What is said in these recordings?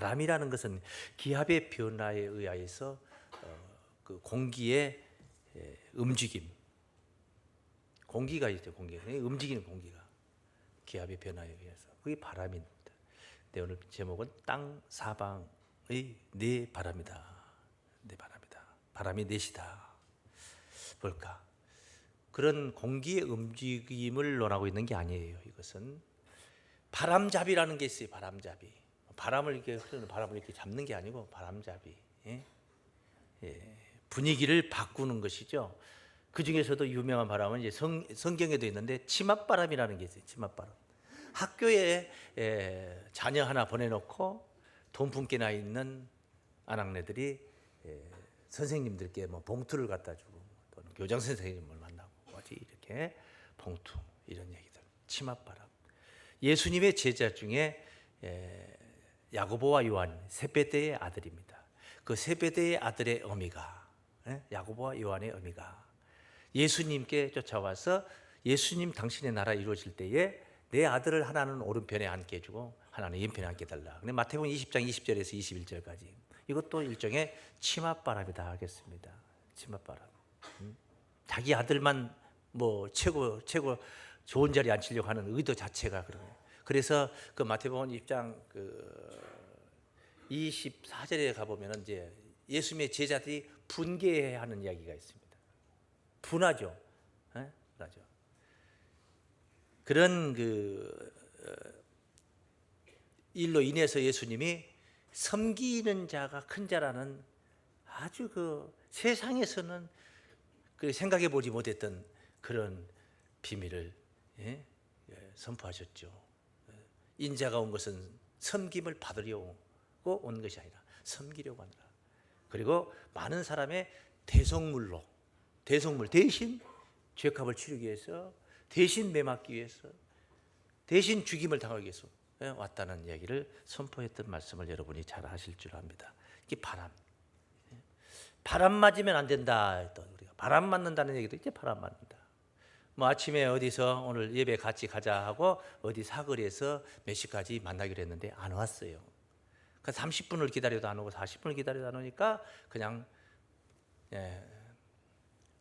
바람이라는 것은 기압의 변화에 의하여서 그 공기의 움직임, 공기가 있죠. 공기가 움직이는 공기가 기압의 변화에 의해서 그게 바람입니다. 네, 오늘 제목은 땅 사방의 네 바람이다. 네 바람이다. 바람이 넷이다. 뭘까? 그런 공기의 움직임을 논하고 있는 게 아니에요. 이것은 바람잡이라는 게 있어요. 바람잡이. 바람을 이렇게 흐르는 바람을 이렇게 잡는 게 아니고 바람잡이. 분위기를 바꾸는 것이죠. 그 중에서도 유명한 바람은 이제 성경에도 있는데 치맛바람이라는 게 있어요. 치맛바람. 학교에 자녀 하나 보내놓고 돈 품게 나 있는 아낙네들이 선생님들께 뭐 봉투를 갖다 주고 또는 교장 선생님을 만나고 어디 이렇게 봉투 이런 얘기들. 치맛바람. 예수님의 제자 중에 야고보와 요한 세베대의 아들입니다. 그 세베대의 아들의 어미가 야고보와 요한의 어미가 예수님께 쫓아와서 예수님 당신의 나라 이루어질 때에 내 아들을 하나는 오른편에 앉게 해주고 하나는 왼편에 앉게 해달라. 근데 마태복음 20장 20절에서 21절까지 이것도 일종의 치맛바람이다 하겠습니다. 치맛바람. 자기 아들만 뭐 최고 좋은 자리에 앉히려고 하는 의도 자체가 그래요. 그래서 그 마태복음 20장 24절에 가보면 이제 예수님의 제자들이 분개하는 이야기가 있습니다. 분하죠. 분하죠. 그런 일로 인해서 예수님이 섬기는 자가 큰 자라는 아주 세상에서는 생각해 보지 못했던 그런 비밀을 선포하셨죠. 인자가 온 것은 섬김을 받으려고 온 것이 아니라 섬기려고 하느라. 그리고 많은 사람의 대속물 대신 죄값을 치르기 위해서, 대신 매맞기 위해서, 대신 죽임을 당하기 위해서 왔다는 이야기를 선포했던 말씀을 여러분이 잘 아실 줄 압니다. 이게 바람 맞으면 안 된다. 또 우리가 바람 맞는다는 얘기도 이제 바람 맞는다. 뭐 아침에 어디서 오늘 예배 같이 가자 하고 어디 사거리에서 몇 시까지 만나기로 했는데 안 왔어요. 그 30분을 기다려도 안 오고 40분을 기다려도 안 오니까 그냥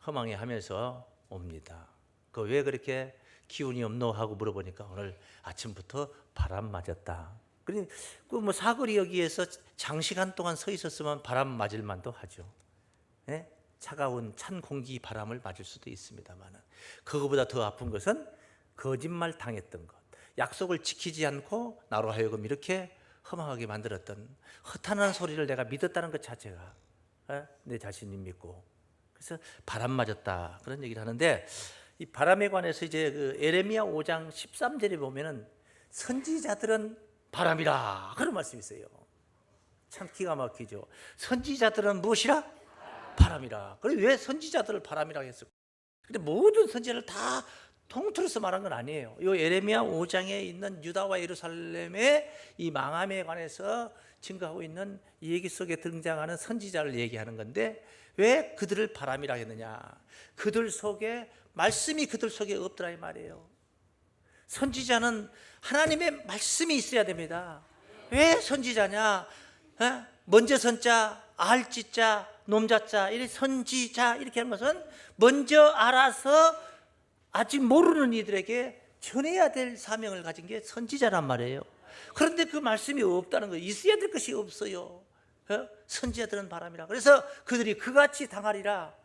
허망해하면서 옵니다. 그 왜 그렇게 기운이 없노 하고 물어보니까 오늘 아침부터 바람 맞았다. 그리고 뭐 사거리 여기에서 장시간 동안 서 있었으면 바람 맞을 만도 하죠. 차가운 찬 공기 바람을 맞을 수도 있습니다만 그거보다 더 아픈 것은 거짓말 당했던 것, 약속을 지키지 않고 나로 하여금 이렇게 허망하게 만들었던 허탄한 소리를 내가 믿었다는 것 자체가 내 자신이 믿고 그래서 바람 맞았다 그런 얘기를 하는데 이 바람에 관해서 이제 에레미야 5장 13절에 보면은 선지자들은 바람이라 그런 말씀이 있어요. 참 기가 막히죠. 선지자들은 무엇이라? 바람이라. 그래 왜 선지자들을 바람이라고 했을까? 근데 모든 선지자를 다 통틀어서 말한 건 아니에요. 이 에레미야 5장에 있는 유다와 예루살렘의 이 망함에 관해서 증거하고 있는 이 얘기 속에 등장하는 선지자를 얘기하는 건데 왜 그들을 바람이라 했느냐? 그들 속에 말씀이 그들 속에 없더라 이 말이에요. 선지자는 하나님의 말씀이 있어야 됩니다. 왜 선지자냐? 먼저 선자, 알지자, 놈자자, 이렇게 선지자 이렇게 하는 것은 먼저 알아서 아직 모르는 이들에게 전해야 될 사명을 가진 게 선지자란 말이에요. 그런데 그 말씀이 없다는 거예요. 있어야 될 것이 없어요. 선지자들은 바람이라. 그래서 그들이 그같이 당하리라.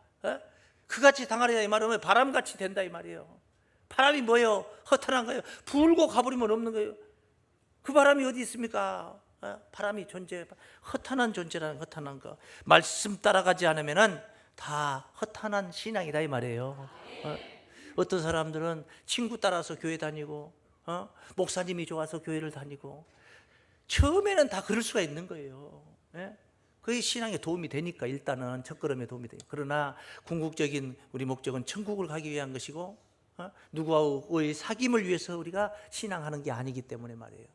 그같이 당하리라 이 말은 바람같이 된다 이 말이에요. 바람이 뭐예요? 허탄한 거예요. 불고 가버리면 없는 거예요. 그 바람이 어디 있습니까? 바람이 허탄한 존재라는 허탄한 거. 말씀 따라가지 않으면은 다 허탄한 신앙이다 이 말이에요. 어떤 사람들은 친구 따라서 교회 다니고 목사님이 좋아서 교회를 다니고 처음에는 다 그럴 수가 있는 거예요. 그게 신앙에 도움이 되니까 일단은 첫걸음에 도움이 돼요. 그러나 궁극적인 우리 목적은 천국을 가기 위한 것이고 누구와의 사귐을 위해서 우리가 신앙하는 게 아니기 때문에 말이에요.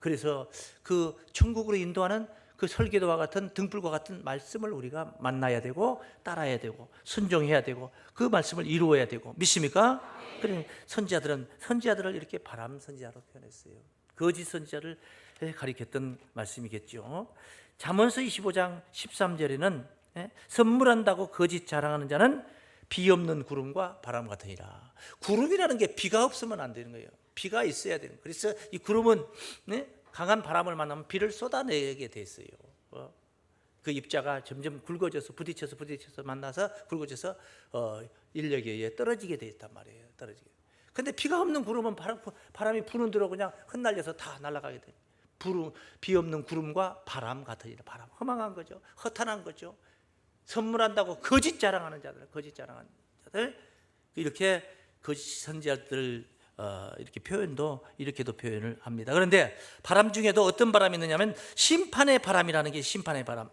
그래서 그 천국으로 인도하는 그 설계도와 같은 등불과 같은 말씀을 우리가 만나야 되고 따라야 되고 순종해야 되고 그 말씀을 이루어야 되고 믿습니까? 그러니 선지자들을 이렇게 바람 선지자로 표현했어요. 거짓 선지자를 가리켰던 말씀이겠죠. 잠언서 25장 13절에는 선물한다고 거짓 자랑하는 자는 비 없는 구름과 바람 같으니라. 구름이라는 게 비가 없으면 안 되는 거예요. 비가 있어야 되는 거예요. 그래서 이 구름은 강한 바람을 만나면 비를 쏟아내게 돼 있어요. 그 입자가 점점 굵어져서 부딪혀서 만나서 굵어져서 인력에 의해 떨어지게 돼 있단 말이에요. 떨어지게. 근데 비가 없는 구름은 바람이 부는 대로 그냥 흩날려서 다 날아가게 돼. 비 없는 구름과 바람 같으니라. 바람 허망한 거죠. 허탄한 거죠. 선물한다고 거짓 자랑하는 자들, 이렇게 거짓 선지자들 이렇게 이렇게도 표현을 합니다. 그런데 바람 중에도 어떤 바람이 있느냐면 심판의 바람이라는 게 심판의 바람.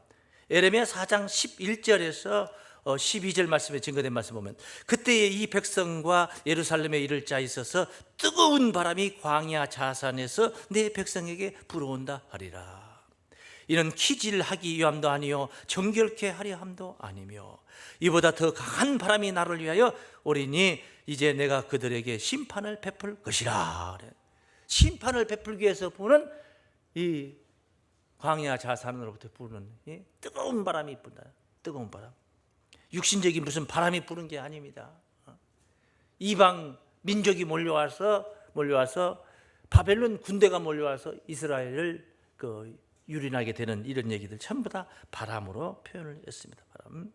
예레미야 4장 11절에서 12절 말씀에 증거된 말씀 보면 그때에 이 백성과 예루살렘에 이를 자 있어서 뜨거운 바람이 광야 자산에서 내 백성에게 불어온다 하리라. 이는 키질하기 위함도 아니요 정결케 하려 함도 아니며 이보다 더 강한 바람이 나를 위하여 오리니 이제 내가 그들에게 심판을 베풀 것이라. 심판을 베풀기 위해서 부는 이 광야 자산으로부터 부는 뜨거운 바람이 분다. 뜨거운 바람. 육신적인 무슨 바람이 부는 게 아닙니다. 이방 민족이 몰려와서 바벨론 군대가 몰려와서 이스라엘을 유린하게 되는 이런 얘기들 전부 다 바람으로 표현을 했습니다. 바람.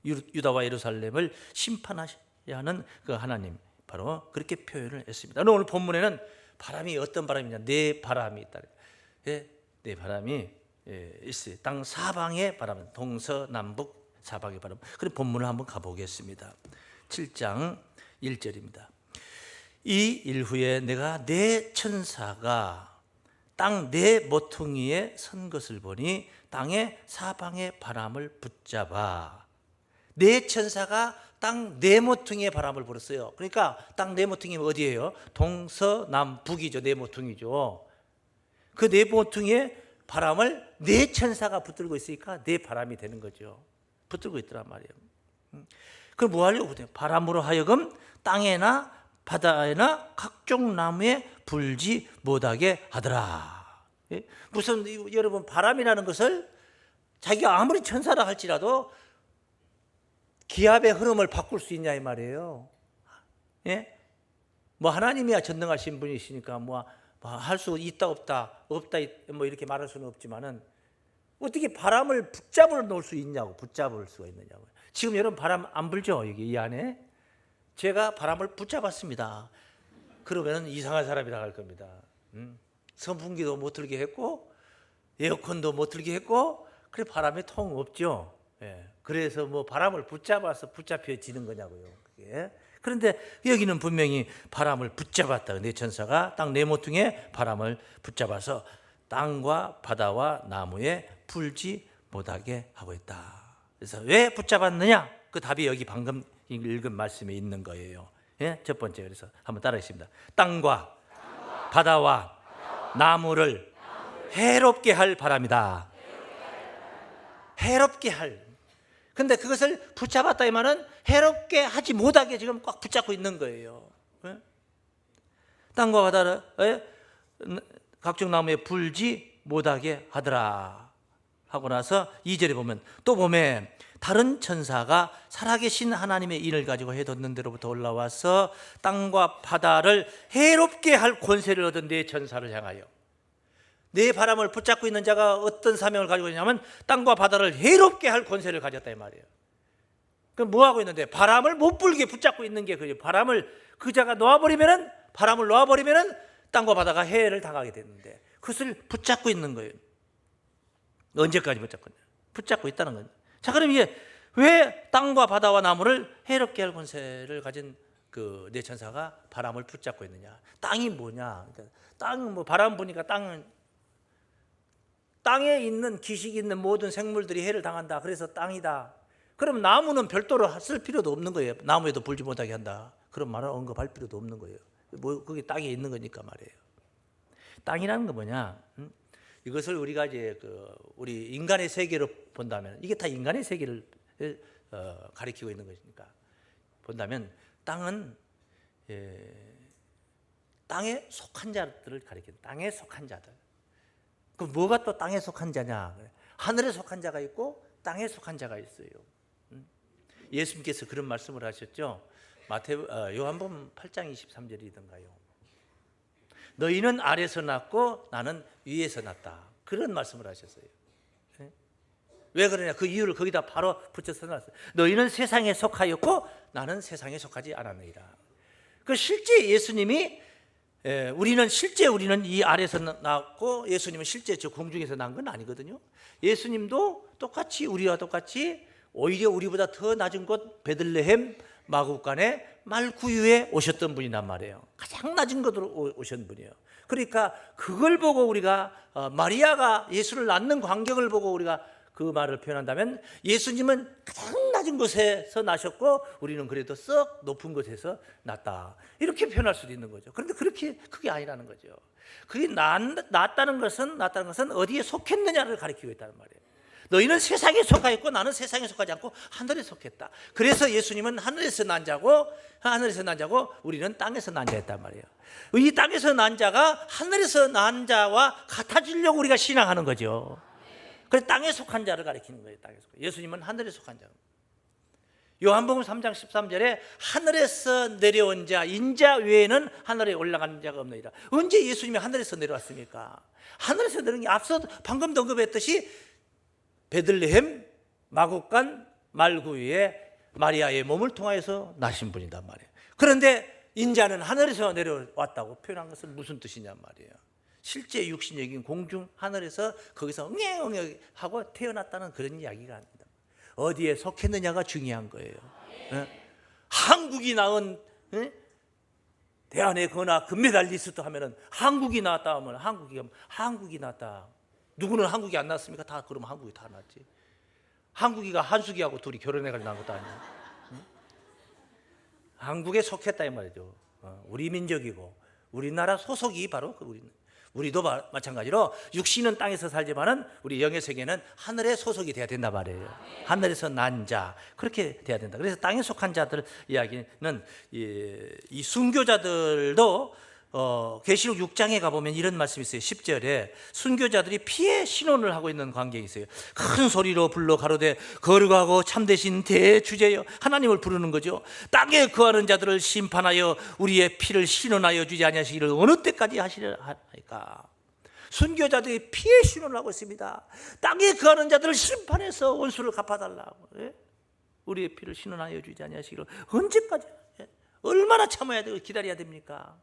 유다와 예루살렘을 심판하셔야 하는 그 하나님, 바로 그렇게 표현을 했습니다. 오늘 본문에는 바람이 어떤 바람이냐? 네 바람이 있다. 네 바람이 있어요. 땅 사방의 바람, 동서남북 사방의 바람. 그럼 본문을 한번 가보겠습니다. 7장 1절입니다. 이 일 후에 내가 네 천사가 땅 네 모퉁이에 선 것을 보니 땅의 사방의 바람을 붙잡아. 네 천사가 땅 네 모퉁이의 바람을 불었어요. 그러니까 땅 네 모퉁이면 어디예요? 동서남북이죠. 네 모퉁이죠. 그 네 모퉁이의 바람을 네 천사가 붙들고 있으니까 네 바람이 되는 거죠. 붙들고 있더란 말이에요. 그럼 뭐 하려고 그래요? 바람으로 하여금 땅에나 바다에나 각종 나무에 불지 못하게 하더라. 무슨 여러분 바람이라는 것을 자기가 아무리 천사라 할지라도 기압의 흐름을 바꿀 수 있냐 이 말이에요. 뭐 하나님이야 전능하신 분이시니까 뭐 할 수 있다 없다 뭐 이렇게 말할 수는 없지만은 어떻게 바람을 붙잡아 놓을 수 있냐고, 붙잡을 수가 있느냐고. 지금 여러분 바람 안 불죠? 여기 이 안에 제가 바람을 붙잡았습니다. 그러면 이상한 사람이라 할 겁니다. 선풍기도 못 틀게 했고 에어컨도 못 틀게 했고 그래 바람이 통 없죠. 그래서 뭐 바람을 붙잡아서 붙잡혀지는 거냐고요. 그게. 그런데 여기는 분명히 바람을 붙잡았다. 네 천사가 땅 네 모퉁이에 바람을 붙잡아서 땅과 바다와 나무에 불지 못하게 하고 있다. 그래서 왜 붙잡았느냐? 그 답이 여기 방금 읽은 말씀에 있는 거예요. 첫 번째, 그래서 한번 따라하겠습니다. 땅과 바다와 나무를 해롭게 할 바람이다. 해롭게 할. 근데 그것을 붙잡았다 이 말은 해롭게 하지 못하게 지금 꽉 붙잡고 있는 거예요. 땅과 바다를 각종 나무에 불지 못하게 하더라 하고 나서 2절에 보면 또 보면 다른 천사가 살아계신 하나님의 인을 가지고 해뒀는 데로부터 올라와서 땅과 바다를 해롭게 할 권세를 얻은 네 천사를 향하여. 네 바람을 붙잡고 있는 자가 어떤 사명을 가지고 있냐면 땅과 바다를 해롭게 할 권세를 가졌다 이 말이에요. 그럼 뭐 하고 있는데 바람을 못 불게 붙잡고 있는 게 그죠. 바람을 그 자가 바람을 놓아버리면은 땅과 바다가 해를 당하게 되는데 그것을 붙잡고 있는 거예요. 언제까지 붙잡고 있다는 거예요. 자, 그럼 이게 왜 땅과 바다와 나무를 해롭게 할 권세를 가진 그 네 천사가 바람을 붙잡고 있느냐? 땅이 뭐냐? 땅 뭐 바람 부니까 땅에 있는 기식 있는 모든 생물들이 해를 당한다. 그래서 땅이다. 그럼 나무는 별도로 쓸 필요도 없는 거예요. 나무에도 불지 못하게 한다. 그런 말을 언급할 필요도 없는 거예요. 뭐 그게 땅에 있는 거니까 말이에요. 땅이라는 거 뭐냐? 이것을 우리가 이제 우리 인간의 세계로 본다면 이게 다 인간의 세계를 가리키고 있는 것이니까 본다면 땅은 땅에 속한 자들을 가리킨다. 땅에 속한 자들. 그 뭐가 또 땅에 속한 자냐? 하늘에 속한 자가 있고 땅에 속한 자가 있어요. 예수님께서 그런 말씀을 하셨죠. 요한복음 8장 23절이던가요. 너희는 아래서 났고 나는 위에서 났다. 그런 말씀을 하셨어요. 왜 그러냐? 그 이유를 거기다 바로 붙여서 놨어요. 너희는 세상에 속하였고 나는 세상에 속하지 않았느니라. 그 실제 예수님이 우리는 이 아래서 났고 예수님은 실제 저 공중에서 난 건 아니거든요. 예수님도 똑같이 우리와 똑같이 오히려 우리보다 더 낮은 곳 베들레헴 마구간의 말구유에 오셨던 분이란 말이에요. 가장 낮은 곳으로 오신 분이에요. 그러니까 그걸 보고 우리가 마리아가 예수를 낳는 광경을 보고 우리가 그 말을 표현한다면 예수님은 가장 낮은 곳에서 나셨고 우리는 그래도 썩 높은 곳에서 났다. 이렇게 표현할 수도 있는 거죠. 그런데 그게 아니라는 거죠. 그게 낫다는 것은 어디에 속했느냐를 가리키고 있다는 말이에요. 너희는 세상에 속하였고 나는 세상에 속하지 않고 하늘에 속했다. 그래서 예수님은 하늘에서 난 자고 우리는 땅에서 난 자였단 말이에요. 이 땅에서 난 자가 하늘에서 난 자와 같아지려고 우리가 신앙하는 거죠. 그래서 땅에 속한 자를 가리키는 거예요. 땅에 속한. 예수님은 하늘에 속한 자. 요한복음 3장 13절에 하늘에서 내려온 자 인자 외에는 하늘에 올라간 자가 없느니라. 언제 예수님이 하늘에서 내려왔습니까? 하늘에서 내려온 게 앞서 방금도 언급했듯이 베들레헴 마구간 말구유에 마리아의 몸을 통하여서 나신 분이란 말이에요. 그런데 인자는 하늘에서 내려왔다고 표현한 것은 무슨 뜻이냔 말이에요. 실제 육신적인 공중 하늘에서 거기서 응애 하고 태어났다는 그런 이야기가 아닙니다. 어디에 속했느냐가 중요한 거예요. 한국이 낳은 대한의 거나 금메달리스트 하면은 한국이 낳았다 하면 한국이 낳았다. 누구는 한국이 안 낳았습니까? 다 그러면 한국이 다 낳았지. 한국이가 한숙이하고 둘이 결혼해가지고 낳은 것도 아니에요. 한국에 속했다 이 말이죠. 우리 민족이고 우리나라 소속이 바로 우리도 마찬가지로 육신은 땅에서 살지만은 우리 영의 세계는 하늘에 소속이 돼야 된다 말이에요. 하늘에서 난 자 그렇게 돼야 된다. 그래서 땅에 속한 자들 이야기는 이 순교자들도 계시록 6장에 가보면 이런 말씀이 있어요. 10절에 순교자들이 피해 신원을 하고 있는 광경이 있어요. 큰 소리로 불러 가로되 거룩하고 참되신 대주제여 하나님을 부르는 거죠. 땅에 거하는 자들을 심판하여 우리의 피를 신원하여 주지 아니하시기를 어느 때까지 하시려 하니까. 순교자들이 피해 신원을 하고 있습니다. 땅에 거하는 자들을 심판해서 원수를 갚아달라고. 우리의 피를 신원하여 주지 아니하시기를 언제까지 얼마나 참아야 되고 기다려야 됩니까?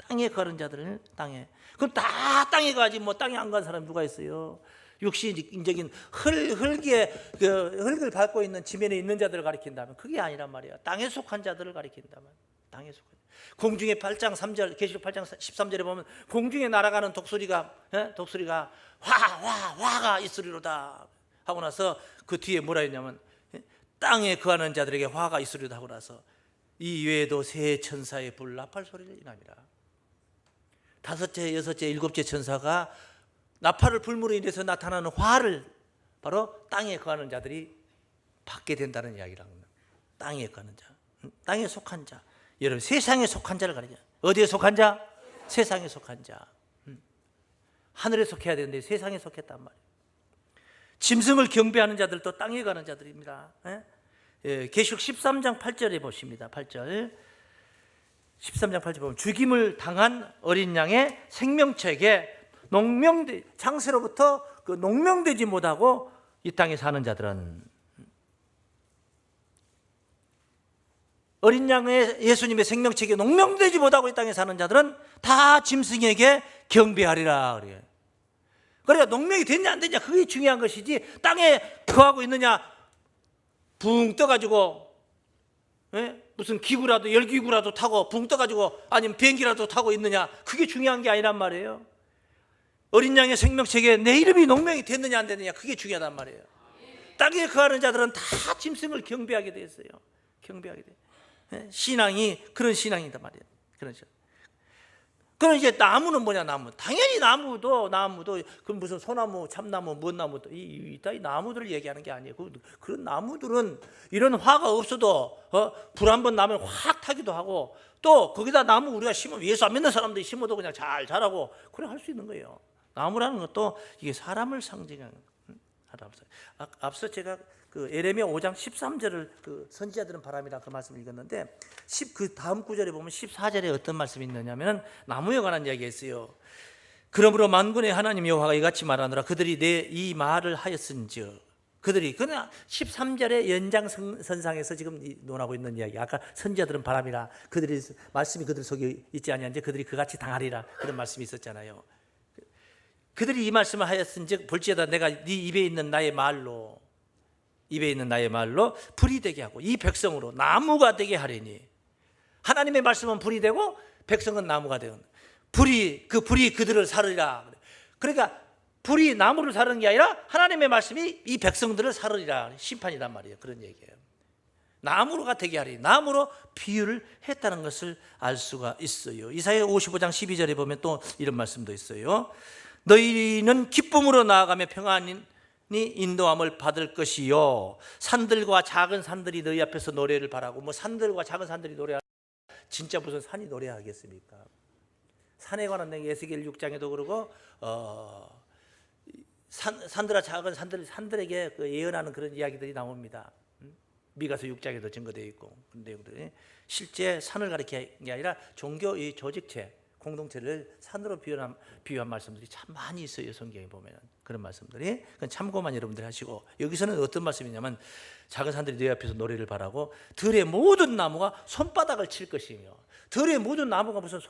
땅에 거하는 자들은 땅에. 그럼 다 땅에 가지 뭐 땅에 안 간 사람이 누가 있어요? 육신적인 흙을 밟고 있는 지면에 있는 자들을 가리킨다면 그게 아니란 말이야. 땅에 속한 자들을 가리킨다면 땅에 속한. 공중에 8장 3절 계시록 8장 13절에 보면 공중에 날아가는 독수리가 화가 있으리로다 하고 나서 그 뒤에 뭐라 했냐면 땅에 거하는 자들에게 화가 있으리로다 하고 나서 이 외에도 세 천사의 불 나팔 소리를 인함이라. 다섯째, 여섯째, 일곱째 천사가 나팔을 불므로 인해서 나타나는 화를 바로 땅에 거하는 자들이 받게 된다는 이야기라는 거예요. 땅에 거하는 자, 땅에 속한 자. 여러분 세상에 속한 자를 가리죠. 어디에 속한 자? 세상에 속한 자. 하늘에 속해야 되는데 세상에 속했단 말이에요. 짐승을 경배하는 자들도 땅에 가는 자들입니다. 계시록 13장 8절에 보십니다. 8절 13장 8절 보면 죽임을 당한 어린 양의 생명책에 장세로부터 그 농명되지 못하고 이 땅에 사는 자들은 어린 양의 예수님의 생명책에 농명되지 못하고 이 땅에 사는 자들은 다 짐승에게 경배하리라 그래요. 그러니까 농명이 됐냐 안 됐냐 그게 중요한 것이지 땅에 거하고 있느냐 붕 떠가지고 무슨 기구라도 열기구라도 타고 붕 떠가지고 아니면 비행기라도 타고 있느냐 그게 중요한 게 아니란 말이에요. 어린 양의 생명책에 내 이름이 농명이 됐느냐 안 됐느냐 그게 중요하단 말이에요. 땅에 거하는 자들은 다 짐승을 경배하게 돼 있어요. 경배하게 돼. 신앙이 그런 신앙이단 말이에요. 그런 신앙. 그럼 이제 나무는 뭐냐? 나무. 당연히 나무도 그 무슨 소나무, 참나무, 뭔 나무도 이 나무들을 얘기하는 게 아니에요. 그런 나무들은 이런 화가 없어도 불 한 번 나면 확 타기도 하고 또 거기다 나무 우리가 심으면 예수 안 믿는 사람들이 심어도 그냥 잘 자라고 그래 할 수 있는 거예요. 나무라는 것도 이게 사람을 상징하는 앞서 제가 그 에레미야 5장 13절을 그 선지자들은 바람이라 그 말씀을 읽었는데 그 다음 구절에 보면 14절에 어떤 말씀이 있느냐면 나무에 관한 이야기가 있어요. 그러므로 만군의 하나님 여호와가 이같이 말하노라. 그들이 내 이 말을 하였은즉, 그들이 그냥 13절의 연장선상에서 지금 논하고 있는 이야기. 아까 선지자들은 바람이라 그들이 말씀이 그들 속에 있지 아니한지 그들이 그같이 당하리라 그런 말씀이 있었잖아요. 그들이 이 말씀을 하였은즉 볼지어다 내가 네 입에 있는 나의 말로 불이 되게 하고 이 백성으로 나무가 되게 하리니. 하나님의 말씀은 불이 되고 백성은 나무가 되는. 불이 그들을 사르리라. 그러니까 불이 나무를 사르는 게 아니라 하나님의 말씀이 이 백성들을 사르리라. 심판이란 말이에요. 그런 얘기예요. 나무가 되게 하리. 나무로 비유를 했다는 것을 알 수가 있어요. 이사야 55장 12절에 보면 또 이런 말씀도 있어요. 너희는 기쁨으로 나아가며 평안히 인도함을 받을 것이요 산들과 작은 산들이 너희 앞에서 노래를 바라고. 뭐 산들과 작은 산들이 노래하고 진짜 무슨 산이 노래하겠습니까? 산에 관한 에스겔 6장에도 그러고 산들아 작은 산들에게 그 예언하는 그런 이야기들이 나옵니다. 미가서 6장에도 증거되어 있고. 그런 내용들이 실제 산을 가리키는 게 아니라 종교의 조직체, 공동체를 산으로 비유한 말씀들이 참 많이 있어요. 성경에 보면 그런 말씀들이. 그건 참고만 여러분들이 하시고, 여기서는 어떤 말씀이냐면 작은 산들이 내 앞에서 노래를 바라고 들의 모든 나무가 손바닥을 칠 것이며. 들의 모든 나무가 무슨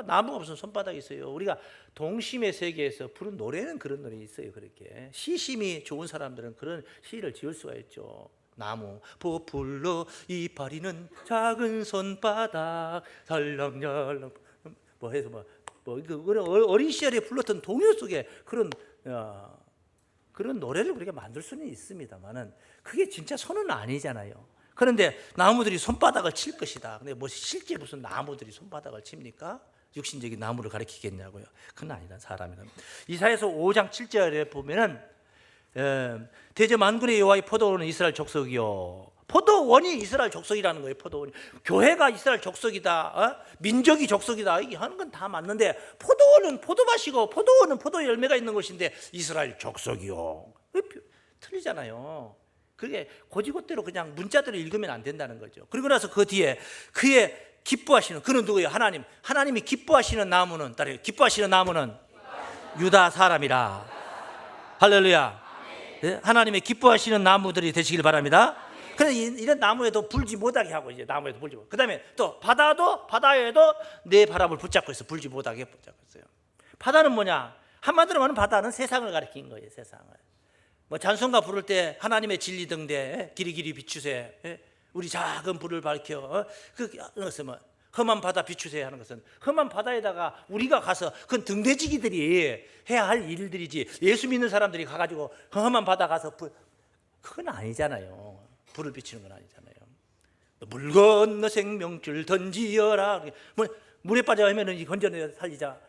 나무가 무슨 손바닥이 있어요. 우리가 동심의 세계에서 부른 노래는 그런 노래 있어요. 그렇게 시심이 좋은 사람들은 그런 시를 지을 수가 있죠. 나무 보풀로 이파리는 작은 손바닥 살랑살랑 뭐 해서 어린 시절에 불렀던 동요 속에 그런 노래를 우리가 만들 수는 있습니다만은 그게 진짜 손은 아니잖아요. 그런데 나무들이 손바닥을 칠 것이다. 근데 뭐 실제 무슨 나무들이 손바닥을 칩니까? 육신적인 나무를 가리키겠냐고요. 그건 아니다. 사람이란. 이사야서 5장 7절에 보면은 대저 만군의 여호와의 포도원은 이스라엘 족속이요. 포도원이 이스라엘 족속이라는 거예요. 포도원이. 교회가 이스라엘 족속이다. 민족이 족속이다. 이게 하는 건 다 맞는데 포도원은 포도밭이고 포도원은 포도 열매가 있는 것인데 이스라엘 족속이요. 틀리잖아요. 그게 고지고대로 그냥 문자대로 읽으면 안 된다는 거죠. 그리고 나서 그 뒤에 그의 기뻐하시는 그는 누구예요? 하나님. 하나님이 기뻐하시는 나무는 유다 사람이라. 할렐루야. 네? 하나님의 기뻐하시는 나무들이 되시길 바랍니다. 그래서 이런 나무에도 불지 못하게 하고 이제 나무에도 불지 못. 그다음에 또 바다에도 내 바람을 붙잡고 있어. 불지 못하게 붙잡고 있어요. 바다는 뭐냐? 한마디로 말하면 바다는 세상을 가리킨 거예요. 세상을. 뭐 찬송가 부를 때 하나님의 진리 등대 길이길이 비추세. 우리 작은 불을 밝혀. 그것은 뭐 험한 바다 비추세 하는 것은 험한 바다에다가 우리가 가서 그건 등대지기들이 해야 할 일들이지. 예수 믿는 사람들이 가가지고 험한 바다 가서 그건 아니잖아요. 불을 비추는 건 아니잖아요. 물 건너 생명줄 던지어라. 물에 빠져 하면은 건져내 살리자.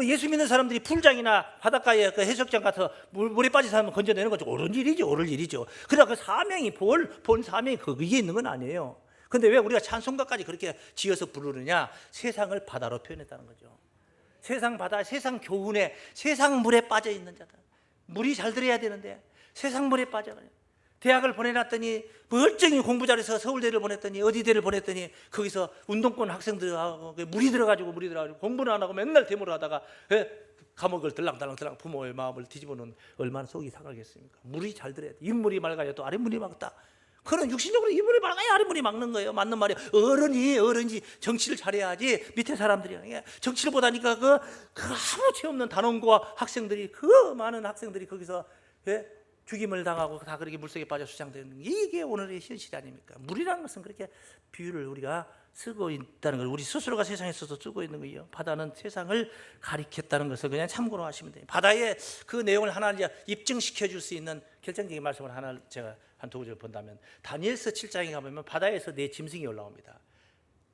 예수 믿는 사람들이 풀장이나 바닷가에 그 해수욕장 가서 물에 빠진 사람을 건져내는 것도 옳은 일이죠. 그러나 그 사명이 본 사명이 거기에 있는 건 아니에요. 근데 왜 우리가 찬송가까지 그렇게 지어서 부르느냐? 세상을 바다로 표현했다는 거죠. 세상 바다, 세상 교훈에, 세상 물에 빠져 있는 자들. 물이 잘 들어야 되는데 세상 물에 빠져가요. 대학을 보내놨더니 멀쩡히 공부 잘해서 서울대를 보냈더니 어디대를 보냈더니 거기서 운동권 학생들하고 물이 들어가지고 공부는 안 하고 맨날 데모를 하다가 감옥을 들랑달랑 부모의 마음을 뒤집어놓은 얼마나 속이 상하겠습니까? 물이 잘 들어야 돼. 윗물이 맑아야 또 아랫물이 맑다. 그런 육신적으로 윗물이 맑아야 아랫물이 맑는 거예요. 맞는 말이에요. 어른이 정치를 잘해야지. 밑에 사람들이 정치를 못하니까 그 아무 죄 없는 단원고와 학생들이 그 많은 학생들이 거기서 죽임을 당하고 다 그렇게 물속에 빠져 수장되는 이게 오늘의 현실 아닙니까? 물이라는 것은 그렇게 비유를 우리가 쓰고 있다는 걸 우리 스스로가 세상에서도 쓰고 있는 거예요. 바다는 세상을 가리켰다는 것을 그냥 참고로 하시면 돼요. 바다의 그 내용을 하나 이제 입증시켜 줄 수 있는 결정적인 말씀을 하나 제가 한 두 구절 본다면 다니엘서 7장에 가보면 바다에서 네 짐승이 올라옵니다.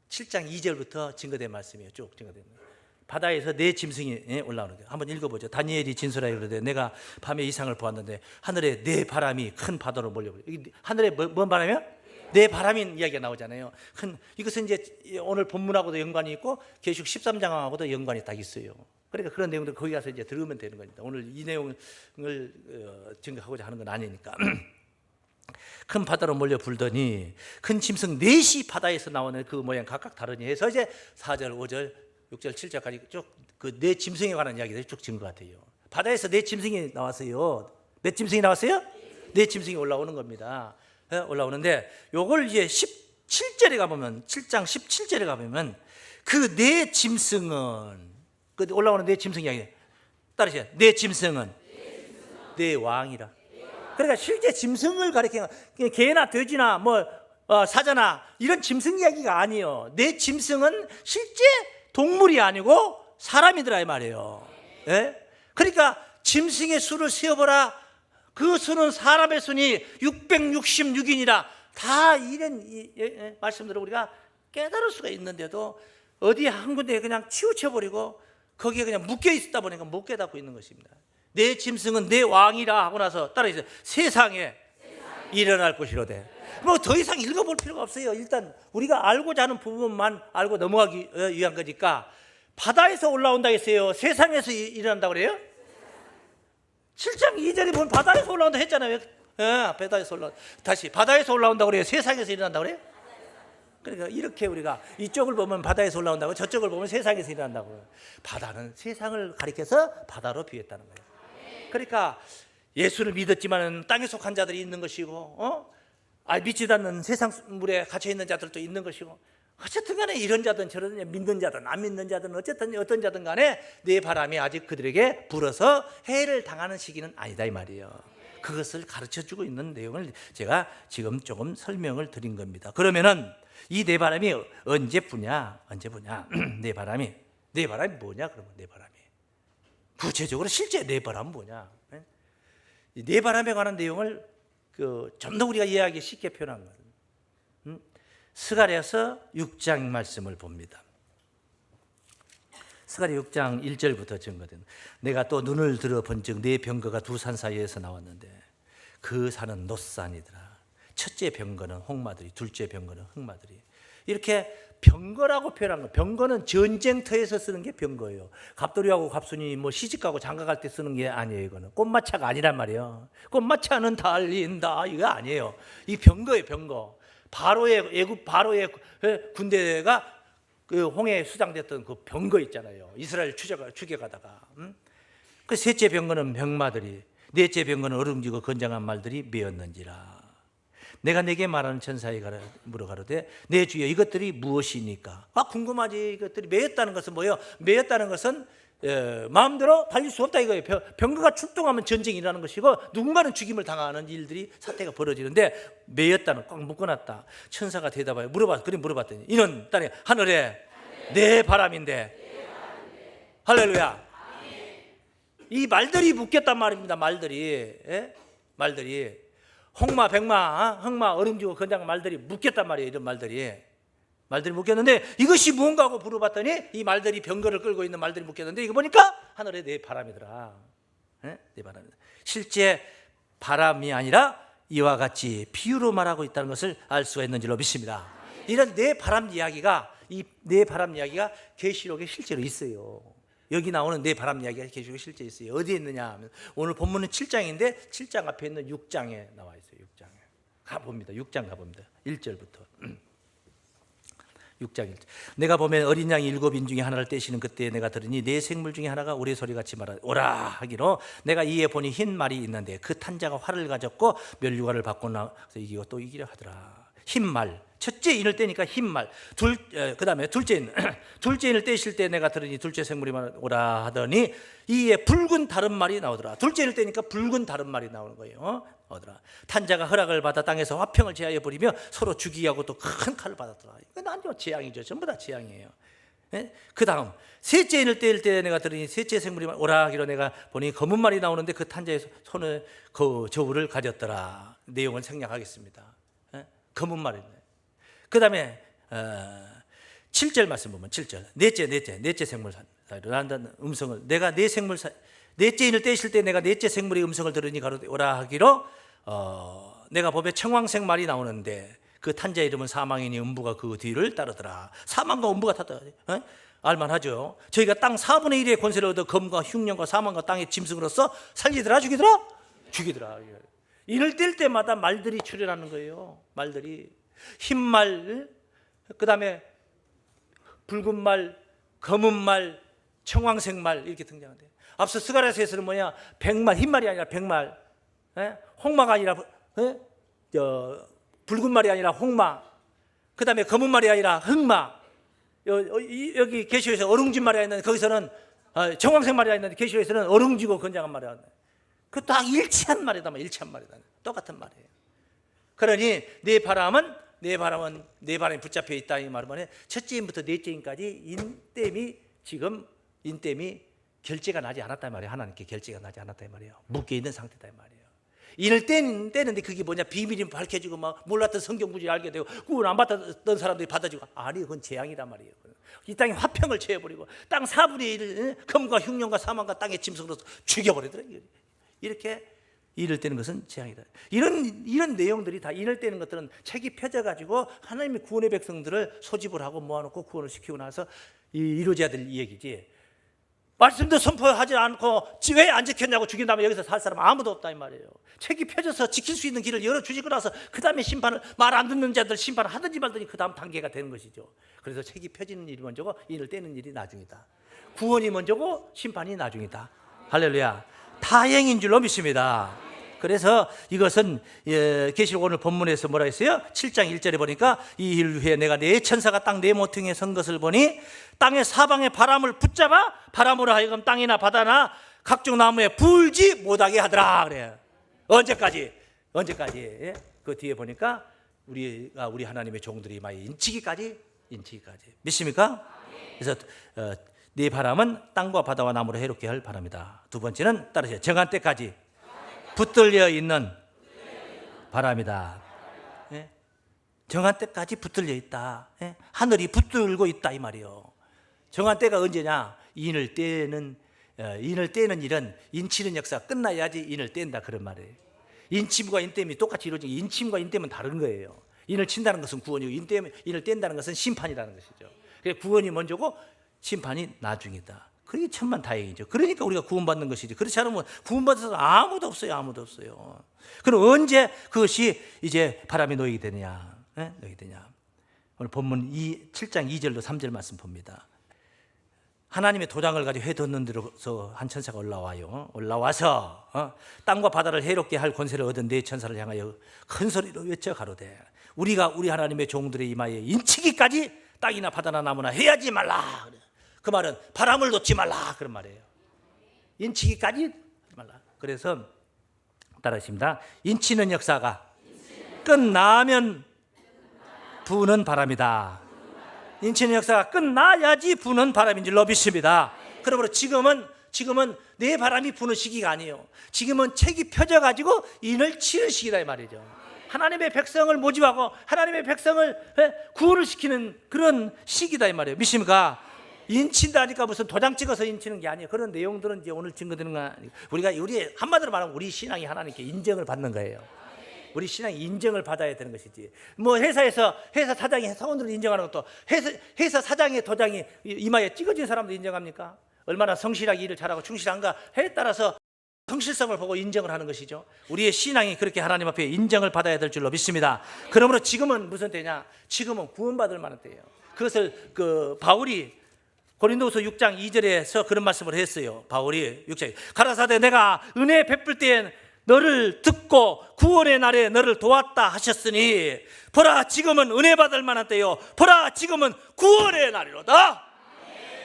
7장 2절부터 증거된 말씀이에요. 쭉 증거된 거예요. 바다에서 네 짐승이 올라오는 거예요. 한번 읽어보죠. 다니엘이 진술하여 이르되 내가 밤에 이상을 보았는데 하늘에 네 바람이 큰 바다로 몰려버려. 하늘에 뭔 바람이요? 네 바람인 이야기가 나오잖아요. 이것은 이제 오늘 본문하고도 연관이 있고 계시록 13장하고도 연관이 딱 있어요. 그러니까 그런 내용들 거기 가서 이제 들으면 되는 겁니다. 오늘 이 내용을 증거하고자 하는 건 아니니까. 큰 바다로 몰려 불더니 큰 짐승 넷이 바다에서 나오는 그 모양 각각 다르니 해서 이제 4절, 5절, 6절, 7절까지 쭉 그 네 짐승에 관한 이야기들이 쭉 지은 것 같아요. 바다에서 네 짐승이 나왔어요. 몇 짐승이 나왔어요? 네 짐승이 올라오는 겁니다. 올라오는데 요걸 이제 17절에 가보면 7장 17절에 가보면 그 네 짐승은 그 올라오는 네 짐승 이야기 따르세요. 네 짐승은 네 왕이라. 그러니까 실제 짐승을 가리키는 개나 돼지나 뭐 사자나 이런 짐승 이야기가 아니에요. 내 짐승은 실제 동물이 아니고 사람이더라 이 말이에요. 예? 그러니까 짐승의 수를 세어보라. 그 수는 사람의 수니 666이니라. 다 이런 말씀들을 우리가 깨달을 수가 있는데도 어디 한 군데에 그냥 치우쳐버리고 거기에 그냥 묶여 있다 보니까 못 깨닫고 있는 것입니다. 내 짐승은 내 왕이라 하고 나서 따라서 세상에 일어날 것이로되 뭐 더 이상 읽어볼 필요가 없어요. 일단 우리가 알고자 하는 부분만 알고 넘어가기 위한 거니까 바다에서 올라온다 했어요. 세상에서 일어난다고 그래요? 7장 2절에 보면 바다에서 올라온다 했잖아요. 바다에서 다시 바다에서 올라온다고 그래요? 세상에서 일어난다고 그래요? 그러니까 이렇게 우리가 이쪽을 보면 바다에서 올라온다고 저쪽을 보면 세상에서 일어난다고. 바다는 세상을 가리켜서 바다로 비유했다는 거예요. 그러니까 예수를 믿었지만 땅에 속한 자들이 있는 것이고 믿지 않는 세상 물에 갇혀 있는 자들도 있는 것이고 어쨌든 간에 이런 자든 저런 믿는 자든 안 믿는 자든 어쨌든 어떤 자든 간에 내 바람이 아직 그들에게 불어서 해를 당하는 시기는 아니다 이 말이에요. 그것을 가르쳐주고 있는 내용을 제가 지금 조금 설명을 드린 겁니다. 그러면은 이 내 바람이 언제 부냐? 내 바람이 뭐냐? 그러면 내 바람이 구체적으로 실제 내 바람은 뭐냐? 내 바람에 관한 내용을 좀 더 우리가 이해하기 쉽게 표현한 거예요. 스가랴서 6장 말씀을 봅니다. 스가랴 6장 1절부터 증거된 내가 또 눈을 들어 본즉 네 병거가 두 산 사이에서 나왔는데 그 산은 놋산이더라. 첫째 병거는 홍마들이, 둘째 병거는 흑마들이. 이렇게 병거라고 표현한 거. 병거는 전쟁터에서 쓰는 게 병거예요. 갑돌이하고 갑순이 뭐 시집가고 장가갈 때 쓰는 게 아니에요. 이거는 꽃마차가 아니란 말이에요. 꽃마차는 달린다 이거 아니에요. 이 병거예요. 병거. 애굽 바로의 군대가 그 홍해에 수장됐던 그 병거 있잖아요. 이스라엘 추격하다가. 그 셋째 병거는 병마들이, 넷째 병거는 어름지고 건장한 말들이 메었는지라. 내가 내게 말하는 천사에 물어 가로되 내 주여 이것들이 무엇이니까? 궁금하지. 이것들이 메었다는 것은 뭐예요? 메었다는 것은 마음대로 달릴 수 없다 이거예요. 병거가 출동하면 전쟁이 일어나는 것이고 누군가는 죽임을 당하는 일들이 사태가 벌어지는데 메었다는 꽉 묶어놨다. 천사가 대답하여 물어봤더니 이는 땅에 하늘에 내 바람인데 할렐루야. 이 말들이 묶였단 말입니다. 말들이 홍마, 백마, 흑마, 얼음지고 건장 말들이 묶였단 말이에요. 이런 말들이 묶였는데 이것이 무언가 하고 물어봤더니 이 말들이 병거를 끌고 있는 말들이 묶였는데 이거 보니까 하늘에 내 바람이더라. 내 바람이다. 실제 바람이 아니라 이와 같이 비유로 말하고 있다는 것을 알 수가 있는 줄로 믿습니다. 이런 내 바람 이야기가 계시록에 실제로 있어요. 여기 나오는 내 바람 이야기가 계시록에 실제 있어요. 어디에 있느냐 하면 오늘 본문은 7장인데 7장 앞에 있는 6장에 나와 있어요. 6장에 가봅니다. 6장 가봅니다. 1절부터 6장 1절. 내가 보면 어린 양이 7인 중에 하나를 떼시는 그때 내가 들으니 네 생물 중에 하나가 우리 소리같이 말하되 오라 하기로 내가 이에 보니 흰 말이 있는데 그 탄자가 활을 가졌고 멸류관을 받고 나서 이기고 또 이기려 하더라. 흰 말, 첫째 인을 떼니까 흰 말. 그 다음에 둘째 인을 떼실 때 내가 들으니 둘째 생물이 오라 하더니 이에 붉은 다른 말이 나오더라. 둘째 인을 떼니까 붉은 다른 말이 나오는 거예요. 오더라. 탄자가 허락을 받아 땅에서 화평을 제하여 버리며 서로 죽이게 하고 또 큰 칼을 받았더라. 이건 완전 재앙이죠. 전부 다 재앙이에요. 그 다음 셋째 인을 떼일 때 내가 들으니 셋째 생물이 오라 하기로 내가 보니 검은 말이 나오는데 그 탄자의 손에 그 저울을 가졌더라. 내용을 생략하겠습니다. 검은 말이네. 그 다음에 7절 말씀 보면 7절 넷째 생물 사이로 난다는 음성을 내가 넷째 인을 떼실 때 내가 넷째 생물의 음성을 들으니 가로되 오라 하기로 내가 보면 청황색 말이 나오는데 그 탄자 이름은 사망이니 음부가 그 뒤를 따르더라. 사망과 음부가 탔다. 알만하죠. 저희가 땅 4분의 1의 권세를 얻어 검과 흉년과 사망과 땅의 짐승으로서 살리더라 죽이더라? 죽이더라. 인을 뗄 때마다 말들이 출현하는 거예요. 말들이 흰말, 그 다음에 붉은 말, 검은 말, 청황색 말 이렇게 등장한대요. 앞서 스가랴서에서는 뭐냐? 백말, 흰말이 아니라 백말, 홍마가 아니라 붉은 말이 아니라 홍마, 그 다음에 검은 말이 아니라 흑마, 여기 계시록에서 어룽진 말이 있는데 거기서는 청황색 말이 있는데 계시록에서는 어룽지고 건장한 말이 있는데 그 다 일치한 말이다. 일치한 말이다. 똑같은 말이에요. 그러니 내 바람이 붙잡혀 있다 이 말은 뭐냐? 첫째 인부터 넷째 인까지 인땜이 결제가 나지 않았단 말이에요. 하나님께 결제가 나지 않았단 말이에요. 묶여 있는 상태다 이 말이에요. 인을 떼는데 그게 뭐냐? 비밀이 밝혀지고 막 몰랐던 성경 구절이 알게 되고 구원 안 받았던 사람들이 받아지고 아니 그건 재앙이란 말이에요. 이 땅에 화평을 채워버리고 땅 4분의 1을 검과 흉년과 사망과 땅의 짐승으로 죽여버리더라고요. 이렇게 인을 떼는 것은 재앙이다. 이런 내용들이 다 인을 떼는 것들은 책이 펴져가지고 하나님이 구원의 백성들을 소집을 하고 모아놓고 구원을 시키고 나서 이루어져야 될 얘기지. 말씀도 선포하지 않고 왜 안 지켰냐고 죽인 다음에 여기서 살 사람 아무도 없다 이 말이에요. 책이 펴져서 지킬 수 있는 길을 열어주시고 나서 그 다음에 심판을 말 안 듣는 자들 심판을 하든지 말든지 그 다음 단계가 되는 것이죠. 그래서 책이 펴지는 일이 먼저고 인을 떼는 일이 나중이다. 구원이 먼저고 심판이 나중이다. 할렐루야. 다행인 줄로 믿습니다. 그래서 이것은 계시록 오늘 본문에서 뭐라 했어요? 7장 1절에 보니까 이 일 후에 내가 네 천사가 땅 네 모퉁이에 선 것을 보니 땅의 사방에 바람을 붙잡아 바람으로 하여금 땅이나 바다나 각종 나무에 불지 못하게 하더라 그래요. 언제까지? 그 뒤에 보니까 우리 하나님의 종들이 많이 인치기까지 믿습니까? 그래서 네 바람은 땅과 바다와 나무로 해롭게 할 바람이다. 두 번째는 따르세요. 정한 때까지 붙들려 있는 바람이다. 정한 때까지 붙들려 있다. 하늘이 붙들고 있다 이 말이에요. 정한 때가 언제냐? 인을 떼는 일은 인치는 역사가 끝나야지 인을 뗀다 그런 말이에요. 인침과 인땜이 똑같이 이루어지고 인침과 인땜은 다른 거예요. 인을 친다는 것은 구원이고 인을 뗀다는 것은 심판이라는 것이죠. 그래서 구원이 먼저고 심판이 나중이다. 그게 천만 다행이죠. 그러니까 우리가 구원받는 것이지. 그렇지 않으면 구원받은 사람 아무도 없어요. 그럼 언제 그것이 이제 바람이 놓이게 되느냐? 오늘 본문 7장 2절로 3절 말씀 봅니다. 하나님의 도장을 가지고 해 돋는 데로서 한 천사가 올라와서 땅과 바다를 해롭게 할 권세를 얻은 네 천사를 향하여 큰 소리로 외쳐 가로되 우리가 우리 하나님의 종들의 이마에 인치기까지 땅이나 바다나 나무나 해야지 말라. 그 말은 바람을 놓지 말라 그런 말이에요. 인치기까지 하지 말라. 그래서 따라하십니다. 인치는 역사가 끝나면 부는 바람이다. 인치는 역사가 끝나야지 부는 바람인 줄 믿습니다. 그러므로 지금은 내 바람이 부는 시기가 아니에요. 지금은 책이 펴져가지고 인을 치는 시기다 이 말이죠. 하나님의 백성을 모집하고 하나님의 백성을 구원을 시키는 그런 시기다 이 말이에요. 믿습니까? 인친다니까 무슨 도장 찍어서 인치는 게 아니에요. 그런 내용들은 이제 오늘 증거되는 거 아니에요. 우리 한마디로 말하면 우리 신앙이 하나님께 인정을 받는 거예요. 우리 신앙이 인정을 받아야 되는 것이지. 뭐 회사 사장이 사원들을 인정하는 것도 회사 사장의 도장이 이마에 찍어진 사람도 인정합니까? 얼마나 성실하게 일을 잘하고 충실한가에 따라서 성실성을 보고 인정을 하는 것이죠. 우리의 신앙이 그렇게 하나님 앞에 인정을 받아야 될 줄로 믿습니다. 그러므로 지금은 무슨 때냐? 지금은 구원받을 만한 때예요. 그것을 바울이 고린도후서 6장 2절에서 그런 말씀을 했어요. 바울이 6장 가라사대 내가 은혜 베풀 때엔 너를 듣고 구원의 날에 너를 도왔다 하셨으니 보라 지금은 은혜 받을 만한 때요 보라 지금은 구원의 날이로다.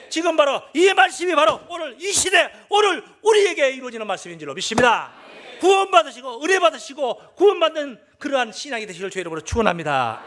지금 바로 이 말씀이 바로 오늘 이 시대 오늘 우리에게 이루어지는 말씀인 줄로 믿습니다. 구원 받으시고 은혜 받으시고 구원 받는 그러한 신앙이 되시길 주의 이름으로 축원합니다.